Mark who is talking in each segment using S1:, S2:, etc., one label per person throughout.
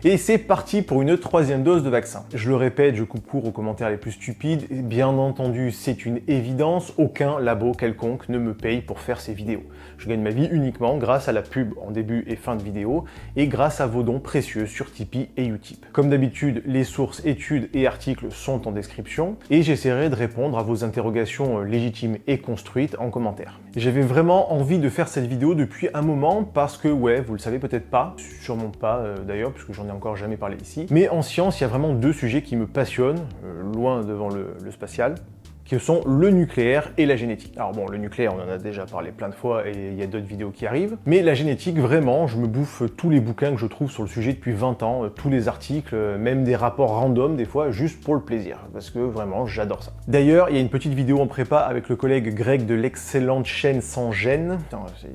S1: Et c'est parti pour une troisième dose de vaccin. Je le répète, je coupe court aux commentaires les plus stupides. Bien entendu, c'est une évidence, aucun labo quelconque ne me paye pour faire ces vidéos. Je gagne ma vie uniquement grâce à la pub en début et fin de vidéo et grâce à vos dons précieux sur Tipeee et Utip. Comme d'habitude, les sources, études et articles sont en description et j'essaierai de répondre à vos interrogations légitimes et construites en commentaire. J'avais vraiment envie de faire cette vidéo depuis un moment parce que, ouais, vous le savez peut-être pas, sûrement pas d'ailleurs, puisque j'en ai encore jamais parlé ici, mais en science, il y a vraiment deux sujets qui me passionnent, loin devant le spatial, qui sont le nucléaire et la génétique. Alors bon, le nucléaire, on en a déjà parlé plein de fois et il y a d'autres vidéos qui arrivent, mais la génétique, vraiment, je me bouffe tous les bouquins que je trouve sur le sujet depuis 20 ans, tous les articles, même des rapports random des fois, juste pour le plaisir, parce que vraiment, j'adore ça. D'ailleurs, il y a une petite vidéo en prépa avec le collègue Greg de l'excellente chaîne Sans Gêne,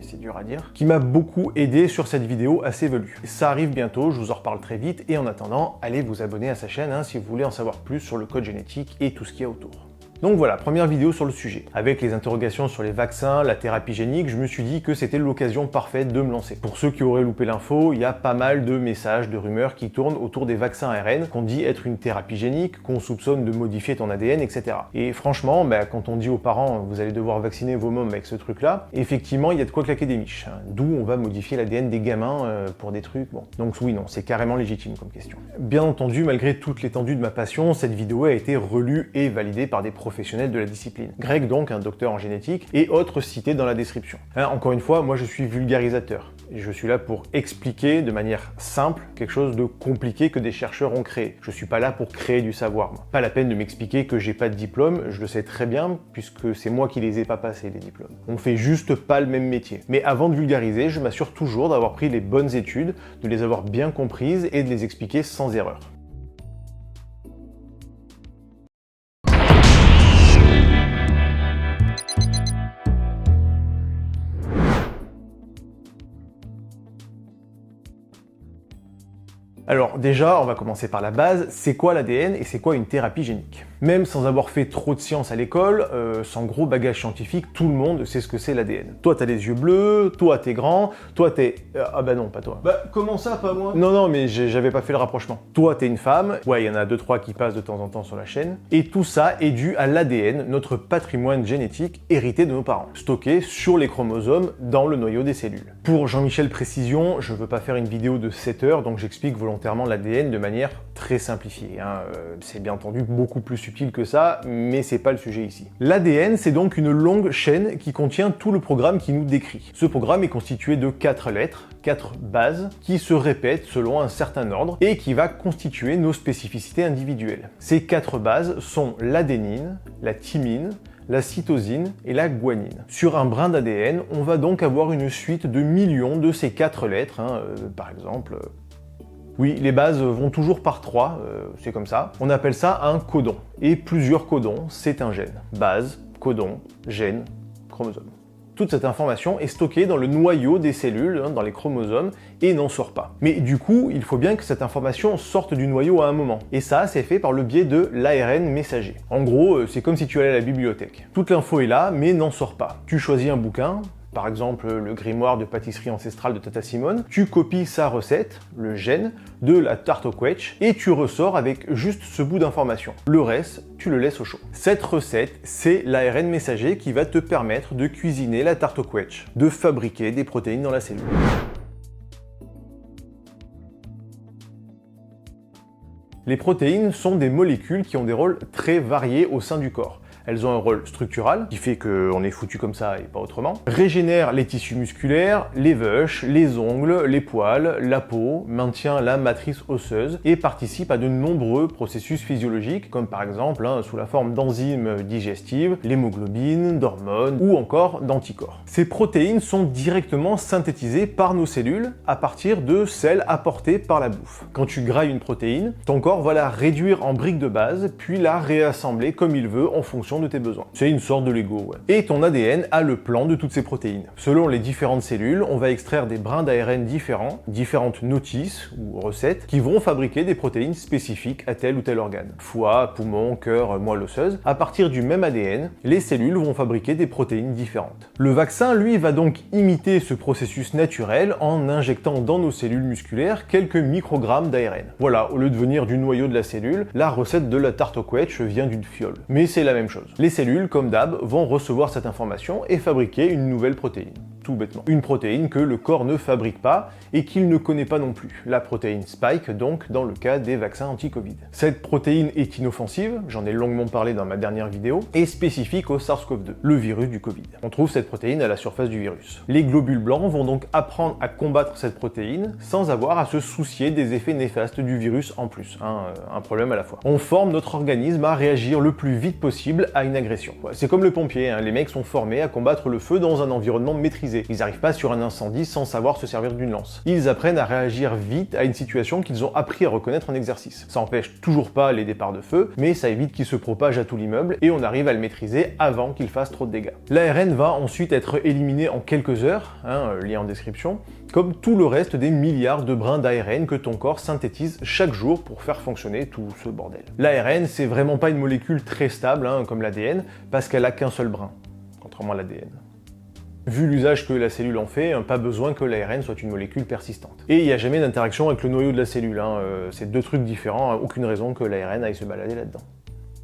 S1: c'est dur à dire, qui m'a beaucoup aidé sur cette vidéo assez velue. Ça arrive bientôt, je vous en reparle très vite, et en attendant, allez vous abonner à sa chaîne si vous voulez en savoir plus sur le code génétique et tout ce qu'il y a autour. Donc voilà, première vidéo sur le sujet. Avec les interrogations sur les vaccins, la thérapie génique, je me suis dit que c'était l'occasion parfaite de me lancer. Pour ceux qui auraient loupé l'info, il y a pas mal de messages, de rumeurs qui tournent autour des vaccins ARN, qu'on dit être une thérapie génique, qu'on soupçonne de modifier ton ADN, etc. Et franchement, quand on dit aux parents, vous allez devoir vacciner vos mômes avec ce truc-là, effectivement, il y a de quoi claquer des miches. D'où on va modifier l'ADN des gamins pour des trucs, bon. Donc oui, non, c'est carrément légitime comme question. Bien entendu, malgré toute l'étendue de ma passion, cette vidéo a été relue et validée par des professionnels de la discipline. Greg donc, un docteur en génétique, et autres cités dans la description. Encore une fois, moi je suis vulgarisateur. Et je suis là pour expliquer de manière simple quelque chose de compliqué que des chercheurs ont créé. Je suis pas là pour créer du savoir. Pas la peine de m'expliquer que j'ai pas de diplôme, je le sais très bien, puisque c'est moi qui les ai pas passés, les diplômes. On fait juste pas le même métier. Mais avant de vulgariser, je m'assure toujours d'avoir pris les bonnes études, de les avoir bien comprises et de les expliquer sans erreur. Alors déjà, on va commencer par la base, c'est quoi l'ADN et c'est quoi une thérapie génique? Même sans avoir fait trop de sciences à l'école, sans gros bagage scientifique, tout le monde sait ce que c'est l'ADN. Toi t'as les yeux bleus, toi t'es grand, toi t'es... ah bah non, pas toi.
S2: Bah comment ça, pas moi?
S1: Non, mais j'avais pas fait le rapprochement. Toi t'es une femme, ouais il y en a 2-3 qui passent de temps en temps sur la chaîne, et tout ça est dû à l'ADN, notre patrimoine génétique hérité de nos parents, stocké sur les chromosomes dans le noyau des cellules. Pour Jean-Michel Précision, je veux pas faire une vidéo de 7 heures, donc j'explique volontairement l'ADN de manière très simplifiée. C'est bien entendu beaucoup plus subtil que ça, mais c'est pas le sujet ici. L'ADN, c'est donc une longue chaîne qui contient tout le programme qui nous décrit. Ce programme est constitué de 4 lettres, 4 bases, qui se répètent selon un certain ordre et qui va constituer nos spécificités individuelles. Ces 4 bases sont l'adénine, la thymine, la cytosine et la guanine. Sur un brin d'ADN, on va donc avoir une suite de millions de ces 4 lettres, par exemple... Oui, les bases vont toujours par 3, c'est comme ça. On appelle ça un codon. Et plusieurs codons, c'est un gène. Base, codon, gène, chromosome. Toute cette information est stockée dans le noyau des cellules, dans les chromosomes, et n'en sort pas. Mais du coup, il faut bien que cette information sorte du noyau à un moment. Et ça, c'est fait par le biais de l'ARN messager. En gros, c'est comme si tu allais à la bibliothèque. Toute l'info est là, mais n'en sort pas. Tu choisis un bouquin, par exemple le grimoire de pâtisserie ancestrale de Tata Simone, tu copies sa recette, le gène, de la tarte au quetch, et tu ressors avec juste ce bout d'information. Le reste, tu le laisses au chaud. Cette recette, c'est l'ARN messager qui va te permettre de cuisiner la tarte au quetch, de fabriquer des protéines dans la cellule. Les protéines sont des molécules qui ont des rôles très variés au sein du corps. Elles ont un rôle structural, qui fait qu'on est foutu comme ça et pas autrement, régénèrent les tissus musculaires, les veuches, les ongles, les poils, la peau, maintient la matrice osseuse et participe à de nombreux processus physiologiques, comme par exemple sous la forme d'enzymes digestives, l'hémoglobine, d'hormones ou encore d'anticorps. Ces protéines sont directement synthétisées par nos cellules à partir de celles apportées par la bouffe. Quand tu grailles une protéine, ton corps va la réduire en briques de base, puis la réassembler comme il veut en fonction fonction de tes besoins. C'est une sorte de Lego, ouais. Et ton ADN a le plan de toutes ces protéines. Selon les différentes cellules, on va extraire des brins d'ARN différents, différentes notices ou recettes, qui vont fabriquer des protéines spécifiques à tel ou tel organe. Foie, poumon, cœur, moelle osseuse. À partir du même ADN, les cellules vont fabriquer des protéines différentes. Le vaccin, lui, va donc imiter ce processus naturel en injectant dans nos cellules musculaires quelques microgrammes d'ARN. Voilà, au lieu de venir du noyau de la cellule, la recette de la tarte au quetch vient d'une fiole. Mais c'est la même chose. Les cellules, comme d'hab, vont recevoir cette information et fabriquer une nouvelle protéine. Tout bêtement. Une protéine que le corps ne fabrique pas et qu'il ne connaît pas non plus. La protéine Spike, donc, dans le cas des vaccins anti-Covid. Cette protéine est inoffensive, j'en ai longuement parlé dans ma dernière vidéo, et spécifique au SARS-CoV-2, le virus du Covid. On trouve cette protéine à la surface du virus. Les globules blancs vont donc apprendre à combattre cette protéine sans avoir à se soucier des effets néfastes du virus en plus, un problème à la fois. On forme notre organisme à réagir le plus vite possible à une agression. C'est comme le pompier, les mecs sont formés à combattre le feu dans un environnement maîtrisé. Ils n'arrivent pas sur un incendie sans savoir se servir d'une lance. Ils apprennent à réagir vite à une situation qu'ils ont appris à reconnaître en exercice. Ça empêche toujours pas les départs de feu, mais ça évite qu'il se propage à tout l'immeuble et on arrive à le maîtriser avant qu'il fasse trop de dégâts. L'ARN va ensuite être éliminé en quelques heures, lien en description, comme tout le reste des milliards de brins d'ARN que ton corps synthétise chaque jour pour faire fonctionner tout ce bordel. L'ARN, c'est vraiment pas une molécule très stable, comme l'ADN, parce qu'elle a qu'un seul brin, contrairement à l'ADN. Vu l'usage que la cellule en fait, pas besoin que l'ARN soit une molécule persistante. Et il n'y a jamais d'interaction avec le noyau de la cellule, c'est deux trucs différents, aucune raison que l'ARN aille se balader là-dedans.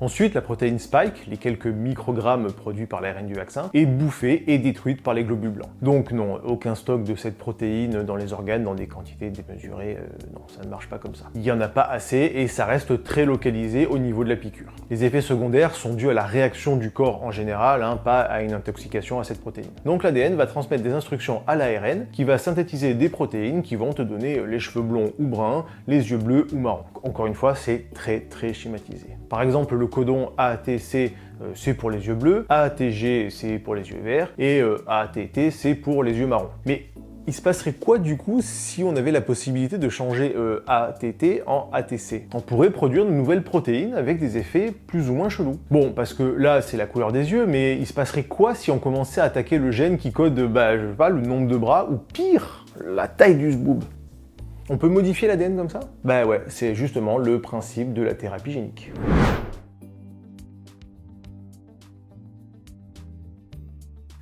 S1: Ensuite, la protéine Spike, les quelques microgrammes produits par l'ARN du vaccin, est bouffée et détruite par les globules blancs. Donc non, aucun stock de cette protéine dans les organes dans des quantités démesurées, non, ça ne marche pas comme ça. Il n'y en a pas assez et ça reste très localisé au niveau de la piqûre. Les effets secondaires sont dus à la réaction du corps en général, pas à une intoxication à cette protéine. Donc l'ADN va transmettre des instructions à l'ARN qui va synthétiser des protéines qui vont te donner les cheveux blonds ou bruns, les yeux bleus ou marrons. Encore une fois, c'est très schématisé. Par exemple, le codon AATC, c'est pour les yeux bleus, AATG, c'est pour les yeux verts, et AATT, c'est pour les yeux marrons. Mais il se passerait quoi du coup si on avait la possibilité de changer ATT en ATC? On pourrait produire de nouvelles protéines avec des effets plus ou moins chelous. Bon, parce que là c'est la couleur des yeux, mais il se passerait quoi si on commençait à attaquer le gène qui code, je sais pas, le nombre de bras, ou pire, la taille du zboob? On peut modifier l'ADN comme ça? Bah ouais, c'est justement le principe de la thérapie génique.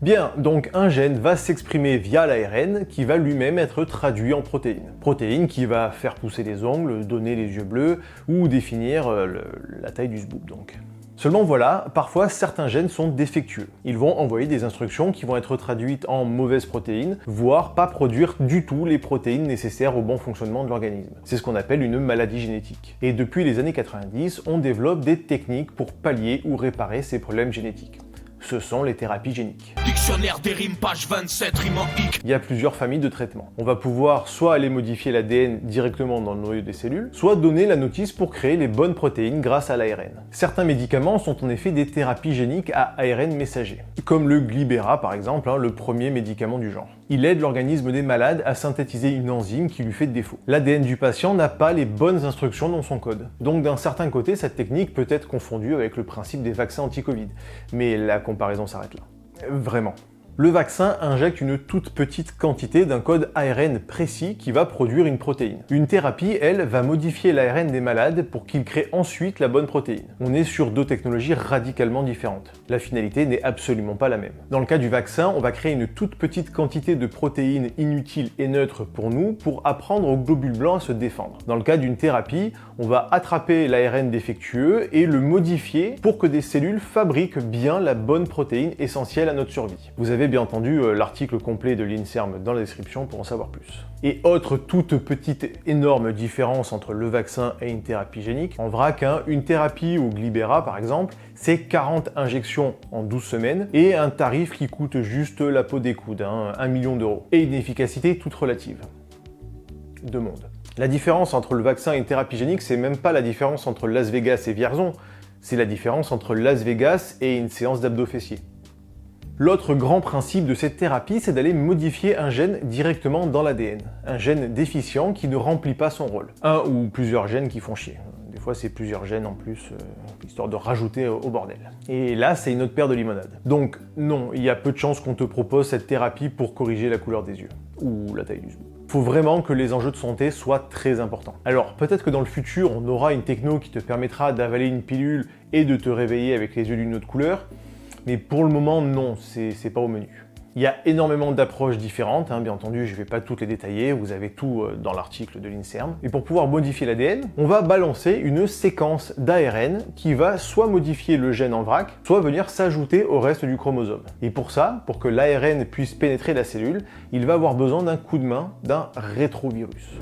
S1: Bien, donc un gène va s'exprimer via l'ARN qui va lui-même être traduit en protéine. Protéine qui va faire pousser les ongles, donner les yeux bleus ou définir la taille du zboob donc. Seulement voilà, parfois certains gènes sont défectueux. Ils vont envoyer des instructions qui vont être traduites en mauvaises protéines, voire pas produire du tout les protéines nécessaires au bon fonctionnement de l'organisme. C'est ce qu'on appelle une maladie génétique. Et depuis les années 90, on développe des techniques pour pallier ou réparer ces problèmes génétiques. Ce sont les thérapies géniques.
S2: Dictionnaire des rimes, page 27, rime en hic.
S1: Il y a plusieurs familles de traitements. On va pouvoir soit aller modifier l'ADN directement dans le noyau des cellules, soit donner la notice pour créer les bonnes protéines grâce à l'ARN. Certains médicaments sont en effet des thérapies géniques à ARN messager, comme le Glibera par exemple, le premier médicament du genre. Il aide l'organisme des malades à synthétiser une enzyme qui lui fait défaut. L'ADN du patient n'a pas les bonnes instructions dans son code. Donc d'un certain côté, cette technique peut être confondue avec le principe des vaccins anti-Covid. Mais la comparaison s'arrête là. Vraiment. Le vaccin injecte une toute petite quantité d'un code ARN précis qui va produire une protéine. Une thérapie, elle, va modifier l'ARN des malades pour qu'il crée ensuite la bonne protéine. On est sur deux technologies radicalement différentes. La finalité n'est absolument pas la même. Dans le cas du vaccin, on va créer une toute petite quantité de protéines inutiles et neutres pour nous pour apprendre aux globules blancs à se défendre. Dans le cas d'une thérapie, on va attraper l'ARN défectueux et le modifier pour que des cellules fabriquent bien la bonne protéine essentielle à notre survie. Vous avez bien entendu l'article complet de l'INSERM dans la description pour en savoir plus. Et autre toute petite énorme différence entre le vaccin et une thérapie génique, en vrac, une thérapie au Glibera par exemple, c'est 40 injections en 12 semaines et un tarif qui coûte juste la peau des coudes, 1 million d'euros. Et une efficacité toute relative. Deux mondes. La différence entre le vaccin et une thérapie génique, c'est même pas la différence entre Las Vegas et Vierzon, c'est la différence entre Las Vegas et une séance d'abdos fessiers. L'autre grand principe de cette thérapie, c'est d'aller modifier un gène directement dans l'ADN. Un gène déficient qui ne remplit pas son rôle. Un ou plusieurs gènes qui font chier. Des fois c'est plusieurs gènes en plus, histoire de rajouter au bordel. Et là, c'est une autre paire de limonade. Donc non, il y a peu de chances qu'on te propose cette thérapie pour corriger la couleur des yeux, ou la taille du zoom. Faut vraiment que les enjeux de santé soient très importants. Alors peut-être que dans le futur, on aura une techno qui te permettra d'avaler une pilule et de te réveiller avec les yeux d'une autre couleur, mais pour le moment, non, c'est pas au menu. Il y a énormément d'approches différentes, bien entendu, je ne vais pas toutes les détailler, vous avez tout dans l'article de l'INSERM. Et pour pouvoir modifier l'ADN, on va balancer une séquence d'ARN qui va soit modifier le gène en vrac, soit venir s'ajouter au reste du chromosome. Et pour ça, pour que l'ARN puisse pénétrer la cellule, il va avoir besoin d'un coup de main, d'un rétrovirus.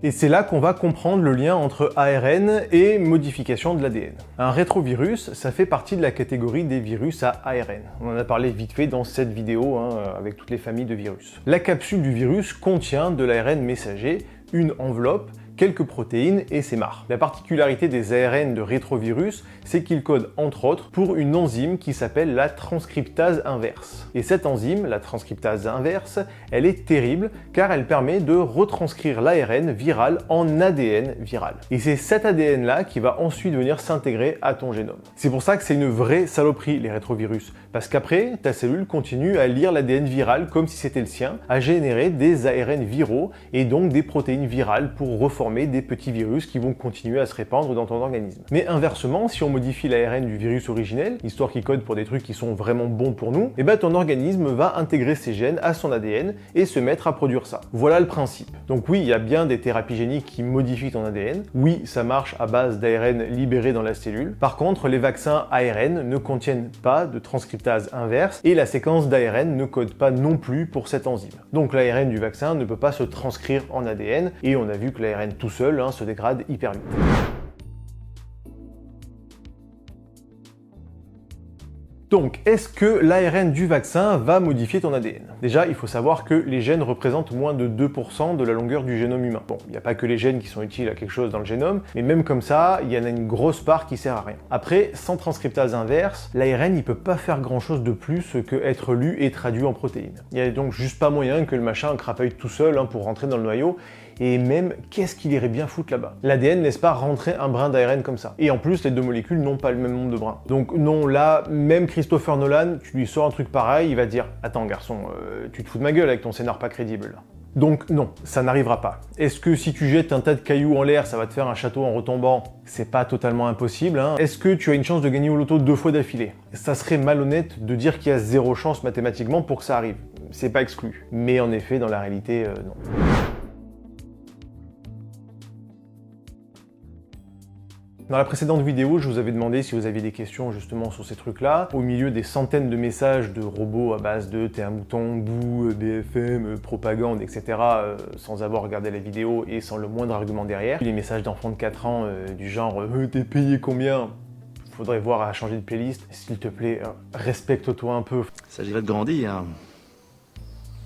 S1: Et c'est là qu'on va comprendre le lien entre ARN et modification de l'ADN. Un rétrovirus, ça fait partie de la catégorie des virus à ARN. On en a parlé vite fait dans cette vidéo, avec toutes les familles de virus. La capsule du virus contient de l'ARN messager, une enveloppe, quelques protéines et ses marques. La particularité des ARN de rétrovirus, c'est qu'ils codent entre autres pour une enzyme qui s'appelle la transcriptase inverse. Et cette enzyme, la transcriptase inverse, elle est terrible car elle permet de retranscrire l'ARN viral en ADN viral. Et c'est cet ADN là qui va ensuite venir s'intégrer à ton génome. C'est pour ça que c'est une vraie saloperie les rétrovirus, parce qu'après, ta cellule continue à lire l'ADN viral comme si c'était le sien, à générer des ARN viraux et donc des protéines virales pour reformer des petits virus qui vont continuer à se répandre dans ton organisme. Mais inversement, si on modifie l'ARN du virus originel, histoire qu'il code pour des trucs qui sont vraiment bons pour nous, et ton organisme va intégrer ces gènes à son ADN et se mettre à produire ça. Voilà le principe. Donc oui, il y a bien des thérapies géniques qui modifient ton ADN. Oui, ça marche à base d'ARN libéré dans la cellule. Par contre, les vaccins ARN ne contiennent pas de transcriptase inverse et la séquence d'ARN ne code pas non plus pour cette enzyme. Donc l'ARN du vaccin ne peut pas se transcrire en ADN et on a vu que l'ARN tout seul se dégrade hyper vite. Donc, est-ce que l'ARN du vaccin va modifier ton ADN? Déjà, il faut savoir que les gènes représentent moins de 2% de la longueur du génome humain. Bon, il n'y a pas que les gènes qui sont utiles à quelque chose dans le génome, mais même comme ça, il y en a une grosse part qui sert à rien. Après, sans transcriptase inverse, l'ARN il peut pas faire grand-chose de plus que être lu et traduit en protéines. Il n'y a donc juste pas moyen que le machin crapaille tout seul pour rentrer dans le noyau. Et même, qu'est-ce qu'il irait bien foutre là-bas? L'ADN laisse pas rentrer un brin d'ARN comme ça. Et en plus, les deux molécules n'ont pas le même nombre de brins. Donc non, là, même Christopher Nolan, tu lui sors un truc pareil, il va te dire « Attends garçon, tu te fous de ma gueule avec ton scénar pas crédible là ». Donc non, ça n'arrivera pas. Est-ce que si tu jettes un tas de cailloux en l'air, ça va te faire un château en retombant? C'est pas totalement impossible. Est-ce que tu as une chance de gagner au loto 2 fois d'affilée? Ça serait malhonnête de dire qu'il y a 0 chance mathématiquement pour que ça arrive. C'est pas exclu. Mais en effet, dans la réalité, non. Dans la précédente vidéo, je vous avais demandé si vous aviez des questions justement sur ces trucs-là. Au milieu des centaines de messages de robots à base de « t'es un mouton, bouh, BFM, propagande, etc. » sans avoir regardé la vidéo et sans le moindre argument derrière. Les messages d'enfants de 4 ans du genre « t'es payé combien ?» Faudrait voir à changer de playlist. S'il te plaît, respecte-toi un peu.
S3: Il s'agirait de grandir.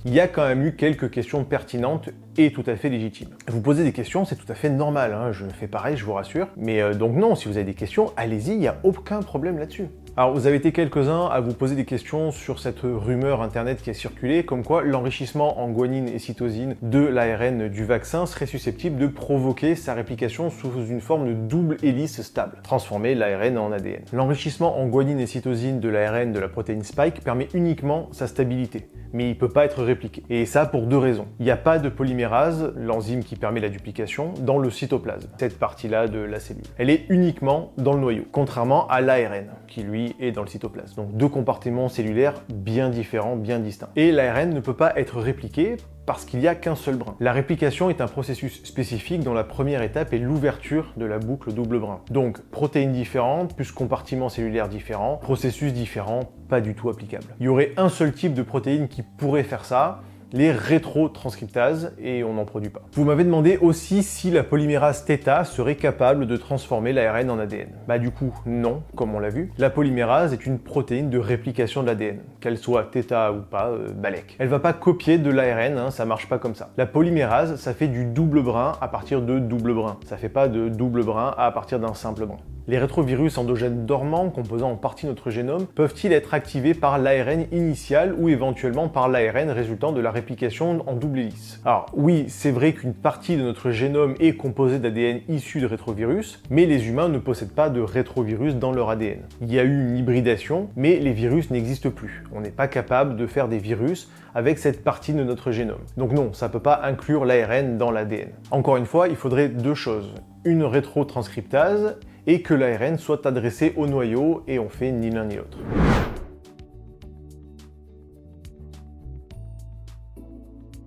S1: Il y a quand même eu quelques questions pertinentes et tout à fait légitimes. Vous posez des questions, c'est tout à fait normal, je fais pareil, je vous rassure. Mais donc non, si vous avez des questions, allez-y, il n'y a aucun problème là-dessus. Alors vous avez été quelques-uns à vous poser des questions sur cette rumeur internet qui a circulé, comme quoi l'enrichissement en guanine et cytosine de l'ARN du vaccin serait susceptible de provoquer sa réplication sous une forme de double hélice stable, transformer l'ARN en ADN. L'enrichissement en guanine et cytosine de l'ARN de la protéine Spike permet uniquement sa stabilité, mais il ne peut pas être répliqué. Et ça pour 2 raisons. Il n'y a pas de polymérase, l'enzyme qui permet la duplication, dans le cytoplasme, cette partie-là de la cellule. Elle est uniquement dans le noyau, contrairement à l'ARN, qui lui est dans le cytoplasme. Donc 2 compartiments cellulaires bien différents, bien distincts. Et l'ARN ne peut pas être répliqué parce qu'il n'y a qu'un seul brin. La réplication est un processus spécifique dont la première étape est l'ouverture de la boucle double brin. Donc protéines différentes, plus compartiments cellulaires différents, processus différents, pas du tout applicable. Il y aurait un seul type de protéine qui pourrait faire ça, les rétrotranscriptases, et on n'en produit pas. Vous m'avez demandé aussi si la polymérase θ serait capable de transformer l'ARN en ADN. Bah du coup, non, comme on l'a vu. La polymérase est une protéine de réplication de l'ADN. Qu'elle soit θ ou pas, balèque. Elle va pas copier de l'ARN, ça marche pas comme ça. La polymérase, ça fait du double brin à partir de double brin. Ça fait pas de double brin à partir d'un simple brin. Les rétrovirus endogènes dormants, composant en partie notre génome, peuvent-ils être activés par l'ARN initial ou éventuellement par l'ARN résultant de la réplication en double hélice? Alors oui, c'est vrai qu'une partie de notre génome est composée d'ADN issu de rétrovirus, mais les humains ne possèdent pas de rétrovirus dans leur ADN. Il y a eu une hybridation, mais les virus n'existent plus. On n'est pas capable de faire des virus avec cette partie de notre génome. Donc non, ça ne peut pas inclure l'ARN dans l'ADN. Encore une fois, il faudrait deux choses. Une rétrotranscriptase et que l'ARN soit adressé au noyau, et on fait ni l'un ni l'autre.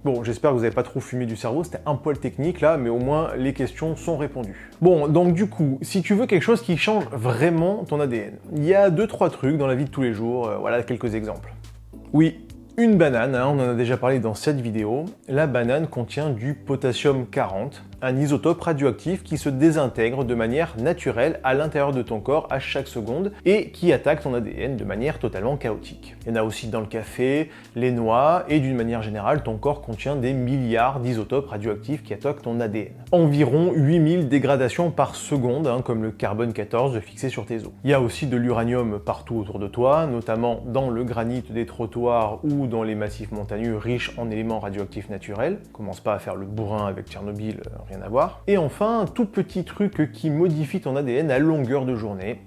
S1: Bon, j'espère que vous n'avez pas trop fumé du cerveau, c'était un poil technique là, mais au moins les questions sont répondues. Bon, donc du coup, si tu veux quelque chose qui change vraiment ton ADN, il y a 2-3 trucs dans la vie de tous les jours, voilà quelques exemples. Oui, une banane, on en a déjà parlé dans cette vidéo, la banane contient du potassium 40, un isotope radioactif qui se désintègre de manière naturelle à l'intérieur de ton corps à chaque seconde et qui attaque ton ADN de manière totalement chaotique. Il y en a aussi dans le café, les noix et d'une manière générale, ton corps contient des milliards d'isotopes radioactifs qui attaquent ton ADN. Environ 8000 dégradations par seconde, comme le carbone 14 fixé sur tes os. Il y a aussi de l'uranium partout autour de toi, notamment dans le granit des trottoirs ou dans les massifs montagneux riches en éléments radioactifs naturels. Commence pas à faire le bourrin avec Tchernobyl, rien à voir. Et enfin, un tout petit truc qui modifie ton ADN à longueur de journée,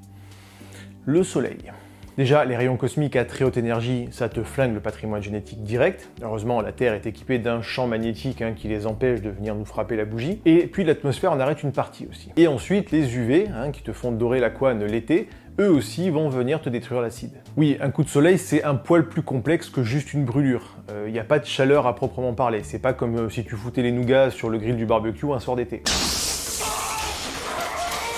S1: le soleil. Déjà, les rayons cosmiques à très haute énergie, ça te flingue le patrimoine génétique direct. Heureusement, la Terre est équipée d'un champ magnétique qui les empêche de venir nous frapper la bougie. Et puis l'atmosphère en arrête une partie aussi. Et ensuite, les UV, qui te font dorer la couenne l'été, eux aussi vont venir te détruire l'acide. Oui, un coup de soleil, c'est un poil plus complexe que juste une brûlure. Il n'y a pas de chaleur à proprement parler. C'est pas comme si tu foutais les nougats sur le grill du barbecue un soir d'été.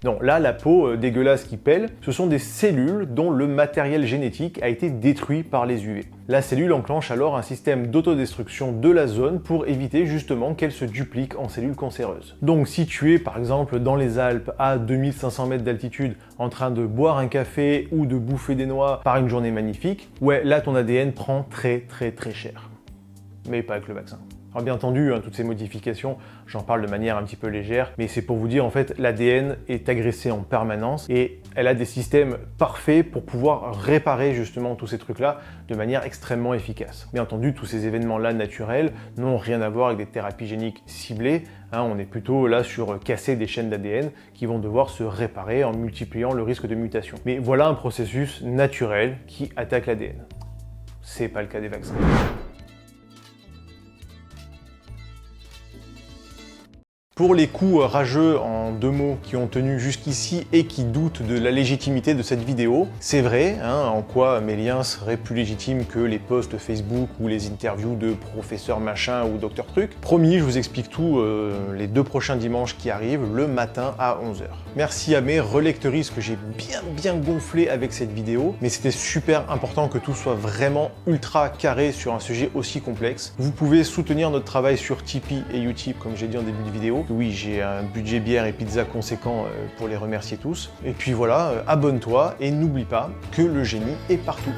S1: Non, là, la peau dégueulasse qui pèle, ce sont des cellules dont le matériel génétique a été détruit par les UV. La cellule enclenche alors un système d'autodestruction de la zone pour éviter justement qu'elle se duplique en cellules cancéreuses. Donc si tu es par exemple dans les Alpes à 2500 mètres d'altitude en train de boire un café ou de bouffer des noix par une journée magnifique, ouais, là ton ADN prend très cher. Mais pas avec le vaccin. Alors bien entendu, toutes ces modifications, j'en parle de manière un petit peu légère, mais c'est pour vous dire en fait, l'ADN est agressé en permanence et elle a des systèmes parfaits pour pouvoir réparer justement tous ces trucs-là de manière extrêmement efficace. Bien entendu, tous ces événements-là naturels n'ont rien à voir avec des thérapies géniques ciblées, on est plutôt là sur casser des chaînes d'ADN qui vont devoir se réparer en multipliant le risque de mutation. Mais voilà un processus naturel qui attaque l'ADN. C'est pas le cas des vaccins. Pour les coups rageux en deux mots qui ont tenu jusqu'ici et qui doutent de la légitimité de cette vidéo, c'est vrai, en quoi mes liens seraient plus légitimes que les posts Facebook ou les interviews de professeur machin ou docteur truc. Promis, je vous explique tout les 2 prochains dimanches qui arrivent, le matin à 11h. Merci à mes relectrices que j'ai bien gonflé avec cette vidéo, mais c'était super important que tout soit vraiment ultra carré sur un sujet aussi complexe. Vous pouvez soutenir notre travail sur Tipeee et Utip, comme j'ai dit en début de vidéo. Oui, j'ai un budget bière et pizza conséquent pour les remercier tous. Et puis voilà, abonne-toi et n'oublie pas que le génie est partout.